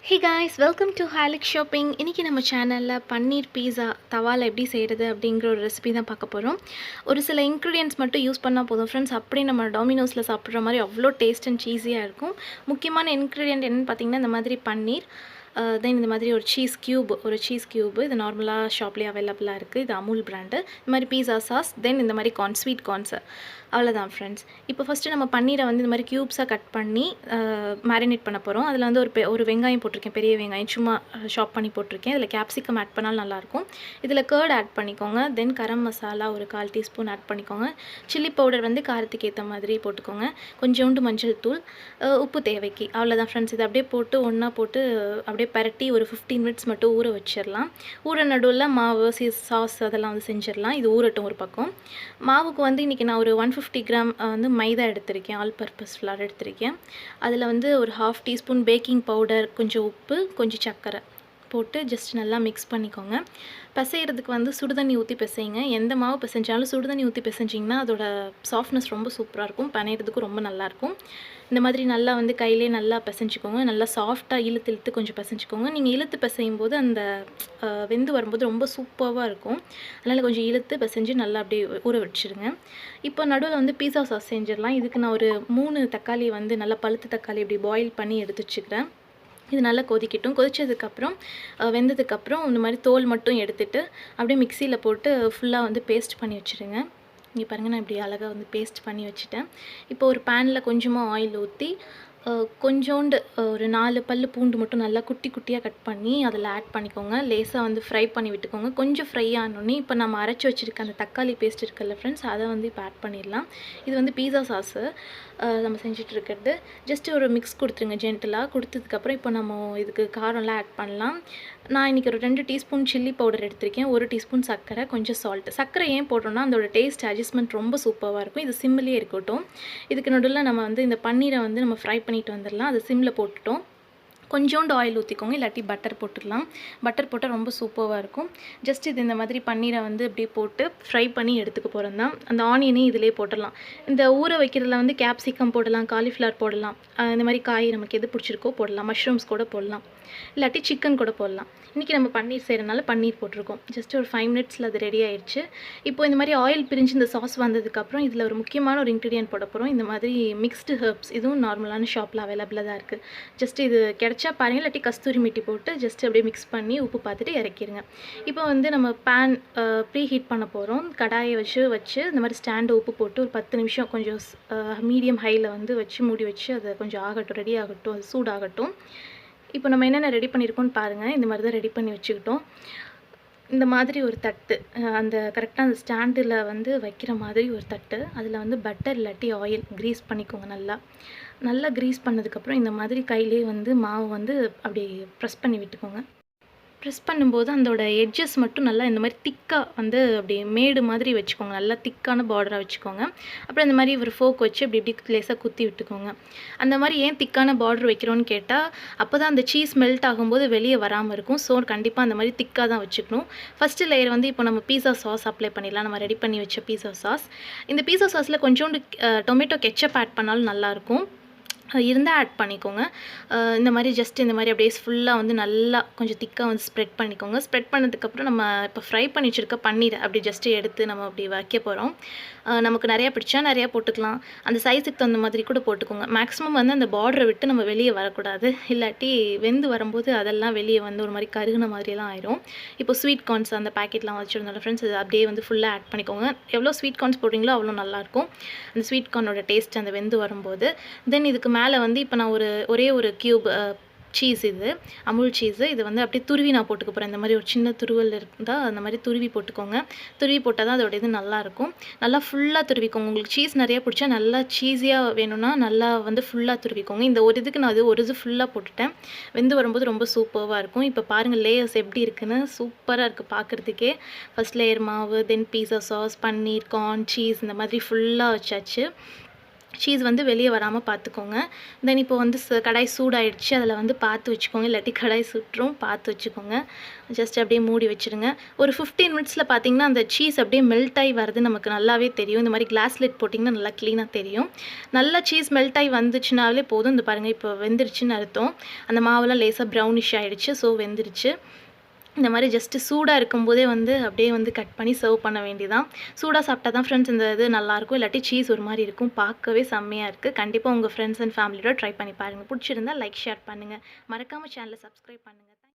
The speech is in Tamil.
Hey guys, welcome to Hilux Shopping. இன்னைக்கு நம்ம சேனல்ல பன்னீர் பீஸா தவால எப்படி செய்கிறது அப்படிங்கிற ஒரு ரெசிபி தான் பார்க்க போகிறோம். ஒரு சில இன்க்ரீடியன்ட்ஸ் மட்டும் யூஸ் பண்ணால் போதும் ஃப்ரெண்ட்ஸ். அப்படியே நம்ம டாமினோஸில் சாப்பிட்ற மாதிரி அவ்வளோ டேஸ்ட் அண்ட் சீஸியாக இருக்கும். முக்கியமான இன்க்ரீடியன்ட் என்னென்னு பார்த்தீங்கன்னா இந்த மாதிரி பன்னீர், தென் இந்த மாதிரி ஒரு சீஸ் க்யூப் இது நார்மலாக ஷாப்லேயே அவைலபிளாக இருக்குது. இது அமுல் பிராண்டு. இந்த மாதிரி பீஸா சாஸ், தென் இந்த மாதிரி ஸ்வீட் கார்ன்ஸு, அவ்வளோதான் ஃப்ரெண்ட்ஸ். இப்போ ஃபஸ்ட்டு நம்ம பன்னீரை வந்து இந்த மாதிரி க்யூப்ஸாக கட் பண்ணி மேரினேட் பண்ண போகிறோம். அதில் வந்து ஒரு வெங்காயம் போட்டிருக்கேன், பெரிய வெங்காயம் சும்மா ஷாப் பண்ணி போட்டிருக்கேன். இதில் கேப்சிகம் ஆட் பண்ணாலும் நல்லாயிருக்கும். இதில் கர்ட் ஆட் பண்ணிக்கோங்க. தென் கரம் மசாலா ஒரு 1/4 டீஸ்பூன் ஆட் பண்ணிக்கோங்க. சில்லி பவுடர் வந்து காரத்துக்கு ஏற்ற மாதிரி போட்டுக்கோங்க. கொஞ்சோண்டு மஞ்சள் தூள், உப்பு தேவைக்கு, அவ்வளோதான் ஃப்ரெண்ட்ஸ். இதை அப்படியே போட்டு ஒன்றா போட்டு அப்படியே பரட்டி ஒரு 15 மினிட்ஸ் மட்டும் ஊற வச்சிடலாம். ஊற நடுவில் மாவு சாஸ் அதெல்லாம் வந்து செஞ்சிடலாம். இது ஊறட்டும் ஒரு பக்கம். மாவுக்கு வந்து இன்றைக்கி நான் ஒரு 150 கிராம் வந்து மைதா எடுத்திருக்கேன், ஆல் பர்பஸ் ஃப்ளார் எடுத்திருக்கேன். அதில் வந்து ஒரு 1/2 டீஸ்பூன் பேக்கிங் பவுடர், கொஞ்சம் உப்பு, கொஞ்சம் சர்க்கரை போட்டு ஜஸ்ட் நல்லா மிக்ஸ் பண்ணிக்கோங்க. பிசைகிறதுக்கு வந்து சுடுதண்ணி ஊற்றி பிசைங்க. எந்த மாவு பிசைஞ்சாலும் சுடுதண்ணி ஊற்றி பிசைஞ்சிங்கன்னா அதோட சாஃப்ட்னஸ் ரொம்ப சூப்பராக இருக்கும், பிணையிறதுக்கும் ரொம்ப நல்லாயிருக்கும். இந்த மாதிரி நல்லா வந்து கையிலே நல்லா பிசைஞ்சிக்கோங்க. நல்லா சாஃப்டாக இழுத்து கொஞ்சம் பிசைஞ்சிக்கோங்க. நீங்கள் இழுத்து பிசையும் போது அந்த வெந்து வரும்போது ரொம்ப சூப்பராக இருக்கும். அதனால் கொஞ்சம் இழுத்து பிசைஞ்சு நல்லா அப்படியே ஊற வச்சுருங்க. இப்போ நடுவில் வந்து பீஸா சாஸ் செஞ்சிடலாம். இதுக்கு நான் ஒரு 3 தக்காளி வந்து நல்லா பழுத்த தக்காளி இப்படி பாயில் பண்ணி எடுத்து வச்சுக்கிறேன். இது நல்லா கொதிக்கட்டும். கொதித்ததுக்கப்புறம் வெந்ததுக்கப்புறம் இந்த மாதிரி தோல் மட்டும் எடுத்துகிட்டு அப்படியே மிக்சியில் போட்டு ஃபுல்லாக வந்து பேஸ்ட் பண்ணி வச்சுருங்க. இங்கே பாருங்கள், நான் இப்படி அழகாக வந்து பேஸ்ட் பண்ணி வச்சுட்டேன். இப்போ ஒரு பேனில் கொஞ்சமாக ஆயில் ஊற்றி கொஞ்சோண்டு ஒரு 4 பல்லு பூண்டு மட்டும் நல்லா குட்டி குட்டியாக கட் பண்ணி அதில் ஆட் பண்ணிக்கோங்க. லேசாக வந்து ஃப்ரை பண்ணி விட்டுக்கோங்க. கொஞ்சம் ஃப்ரை ஆனோடனே இப்போ நம்ம அரைச்சி வச்சுருக்க அந்த தக்காளி பேஸ்ட் இருக்குல்ல ஃப்ரெண்ட்ஸ், அதை வந்து இப்போ ஆட் பண்ணிடலாம். இது வந்து பீஸா சாஸு நம்ம செஞ்சிட்ருக்கிறது. ஜஸ்ட்டு ஒரு மிக்ஸ் கொடுத்துருங்க ஜென்டலாக. கொடுத்ததுக்கப்புறம் இப்போ நம்ம இதுக்கு காரம்லாம் ஆட் பண்ணலாம். நான் இன்றைக்கி ஒரு 2 டீஸ்பூன் சில்லி பவுடர் எடுத்திருக்கேன், 1 டீஸ்பூன் சர்க்கரை, கொஞ்சம் சால்ட். சர்க்கரை ஏன் போட்டோம்னா அதோட டேஸ்ட் அட்ஜஸ்ட்மெண்ட் ரொம்ப சூப்பராக இருக்கும். இது சிம்மிலே இருக்கட்டும். இதுக்கு நடுவில் நம்ம வந்து இந்த பன்னீரை வந்து நம்ம ஃப்ரை பண்ணிட்டு வந்துடலாம். அது சிம்மில் போட்டுட்டோம். கொஞ்சோண்டு ஆயில் ஊற்றிக்கோங்க, இல்லாட்டி பட்டர் போட்டுடலாம். பட்டர் போட்டால் ரொம்ப சூப்பராக இருக்கும். ஜஸ்ட் இது இந்த மாதிரி பன்னீரை வந்து இப்படி போட்டு ஃப்ரை பண்ணி எடுத்துக்க போகிறோம் தான். அந்த ஆனியனையும் இதிலே போட்டுடலாம். இந்த ஊற வைக்கிறதுல வந்து கேப்சிகம் போடலாம், காலிஃப்ளவர் போடலாம். இந்த மாதிரி காய் நமக்கு எது பிடிச்சிருக்கோ போடலாம். மஷ்ரூம்ஸ் கூட போடலாம், இல்லாட்டி சிக்கன் கூட போடலாம். இன்றைக்கி நம்ம பன்னீர் செய்கிறனால பன்னீர் போட்டிருக்கோம். ஜஸ்ட் ஒரு 5 மினிட்ஸில் அது ரெடி ஆயிடுச்சு. இப்போ இந்த மாதிரி ஆயில் பிரிஞ்சு இந்த சாஸ் வந்ததுக்கப்புறம் இதில் ஒரு முக்கியமான ஒரு இன்க்ரீடியன்ட் போட போகிறோம். இந்த மாதிரி மிக்ஸ்டு ஹெர்ப்ஸ். இதுவும் நார்மலான ஷாப்பில் அவைலபிளாக தான் இருக்குது. ஜஸ்ட் இது கிடைச்சா பாருங்கள், இல்லாட்டி கஸ்தூரி மெட்டி போட்டு ஜஸ்ட் அப்படியே மிக்ஸ் பண்ணி உப்பு பார்த்துட்டு இறக்கிடுங்க. இப்போ வந்து நம்ம பேன் ப்ரீ ஹீட் பண்ண போகிறோம். கடாயை வச்சு இந்த மாதிரி ஸ்டாண்டு உப்பு போட்டு ஒரு 10 நிமிஷம் கொஞ்சம் மீடியம் ஹையில் வந்து வச்சு மூடி வச்சு அதை கொஞ்சம் ஆகட்டும், ரெடி ஆகட்டும், அது சூடாகட்டும். இப்போ நம்ம என்னென்ன ரெடி பண்ணியிருக்கோன்னு பாருங்கள். இந்த மாதிரி தான் ரெடி பண்ணி வச்சுக்கிட்டோம். இந்த மாதிரி ஒரு தட்டு, அந்த கரெக்டாக அந்த ஸ்டாண்டில் வந்து வைக்கிற மாதிரி ஒரு தட்டு, அதில் வந்து பட்டர் இல்லாட்டி ஆயில் க்ரீஸ் பண்ணிக்கோங்க. நல்லா க்ரீஸ் பண்ணதுக்கப்புறம் இந்த மாதிரி கையிலே வந்து மாவு வந்து அப்படி ப்ரெஸ் பண்ணி விட்டுக்கோங்க. ப்ரெஸ் பண்ணும்போது அதோட எட்ஜஸ் மட்டும் நல்லா இந்த மாதிரி திக்காக வந்து அப்படி மேடு மாதிரி வச்சுக்கோங்க. நல்லா திக்கான பார்டராக வச்சுக்கோங்க. அப்புறம் இந்த மாதிரி ஒரு ஃபோக் வச்சு இப்படி லேசாக குத்தி விட்டுக்கோங்க. அந்த மாதிரி ஏன் திக்கான பார்டர் வைக்கிறோன்னு கேட்டால் அப்போ தான் அந்த சீஸ் மெல்ட் ஆகும்போது வெளியே வராமல் இருக்கும். ஸோ கண்டிப்பாக அந்த மாதிரி திக்காக தான் வச்சுக்கணும். ஃபஸ்ட்டு லேயர் வந்து இப்போ நம்ம பீஸா சாஸ் அப்ளை பண்ணிடலாம். நம்ம ரெடி பண்ணி வச்ச பீஸா சாஸ். இந்த பீஸா சாஸில் கொஞ்சோண்டு டொமேட்டோ கெச்சப் ஆட் பண்ணாலும் நல்லாயிருக்கும். இருந்தால் ஆட் பண்ணிக்கோங்க. இந்த மாதிரி ஜஸ்ட் இந்த மாதிரி அப்படியே ஃபுல்லாக வந்து நல்லா கொஞ்சம் திக்காக வந்து ஸ்ப்ரெட் பண்ணிக்கோங்க. ஸ்ப்ரெட் பண்ணதுக்கப்புறம் நம்ம இப்போ ஃப்ரை பண்ணி வச்சுருக்க பன்னீரை அப்படி ஜஸ்ட்டு எடுத்து நம்ம அப்படி வைக்க போகிறோம். நமக்கு நிறையா பிடிச்சா நிறையா போட்டுக்கலாம். அந்த சைஸுக்கு தகுந்த மாதிரி கூட போட்டுக்கோங்க. மேக்ஸிமம் வந்து அந்த பார்டரை விட்டு நம்ம வெளியே வரக்கூடாது, இல்லாட்டி வெந்து வரும்போது அதெல்லாம் வெளியே வந்து ஒரு மாதிரி கருகுன மாதிரியெல்லாம் ஆயிரும். இப்போ ஸ்வீட் கார்ன்ஸ் அந்த பேக்கெட்லாம் வச்சுருந்தோம் ஃப்ரெண்ட்ஸ், அது அப்படியே வந்து ஃபுல்லாக ஆட் பண்ணிக்கோங்க. எவ்வளோ ஸ்வீட் கார்ன்ஸ் போடுறீங்களோ அவ்வளோ நல்லாயிருக்கும் அந்த ஸ்வீட் கார்னோட டேஸ்ட் அந்த வெந்து வரும்போது. தென் இதுக்கு மேலே வந்து இப்போ நான் ஒரே ஒரு க்யூப் சீஸ், இது அமுல் சீஸு, இது வந்து அப்படியே துருவி நான் போட்டுக்க போகிறேன். இந்த மாதிரி ஒரு சின்ன துருவல் இருந்தால் அந்த மாதிரி துருவி போட்டுக்கோங்க. துருவி போட்டால் தான் அதோட இது நல்லாயிருக்கும். நல்லா ஃபுல்லாக துருவிக்கோங்க. உங்களுக்கு சீஸ் நிறையா பிடிச்சா நல்லா சீஸியாக வேணும்னா நல்லா வந்து ஃபுல்லாக துருவிக்கோங்க. இந்த ஒரு இதுக்கு நான் ஒரு இது ஃபுல்லாக போட்டுட்டேன். வெந்து வரும்போது ரொம்ப சூப்பராக இருக்கும். இப்போ பாருங்கள் லேயர்ஸ் எப்படி இருக்குன்னு, சூப்பராக இருக்குது பார்க்குறதுக்கே. ஃபஸ்ட் லேயர் மாவு, தென் பீஸா சாஸ், பன்னீர், கார்ன், சீஸ், இந்த மாதிரி ஃபுல்லாக வச்சாச்சு. சீஸ் வந்து வெளியே வராமல் பார்த்துக்கோங்க. தென் இப்போ வந்து கடாய் சூடாயிடுச்சு. அதில் வந்து பார்த்து வச்சுக்கோங்க, இல்லாட்டி கடாய் சுட்டுரும், பார்த்து வச்சுக்கோங்க. ஜஸ்ட் அப்படியே மூடி வச்சுருங்க. ஒரு 15 மினிட்ஸில் பார்த்தீங்கன்னா அந்த சீஸ் அப்படியே மெல்ட் ஆகி வருது நமக்கு நல்லாவே தெரியும். இந்த மாதிரி கிளாஸ் லிட் போட்டிங்கன்னா நல்லா க்ளீனாக தெரியும். நல்லா சீஸ் மெல்ட் ஆகி வந்துச்சுனாலே போதும். இந்த பாருங்கள் இப்போ வெந்துருச்சுன்னு அர்த்தம். அந்த மாவெல்லாம் லேசாக ப்ரௌனிஷ் ஆகிடுச்சு. ஸோ வெந்துருச்சு. இந்த மாதிரி ஜஸ்ட்டு சூடாக இருக்கும்போதே வந்து அப்படியே வந்து கட் பண்ணி சர்வ் பண்ண வேண்டியதான். சூடாக சாப்பிட்டா தான் ஃப்ரெண்ட்ஸ் இந்த இது நல்லாயிருக்கும். இல்லாட்டி சீஸ் ஒரு மாதிரி இருக்கும். பார்க்கவே செம்மையாக இருக்குது. கண்டிப்பாக உங்கள் ஃப்ரெண்ட்ஸ் அண்ட் ஃபேமிலியோட ட்ரை பண்ணி பாருங்கள். பிடிச்சிருந்தா லைக் ஷேர் பண்ணுங்கள். மறக்காமல் சேனலை சப்ஸ்கிரைப் பண்ணுங்கள்.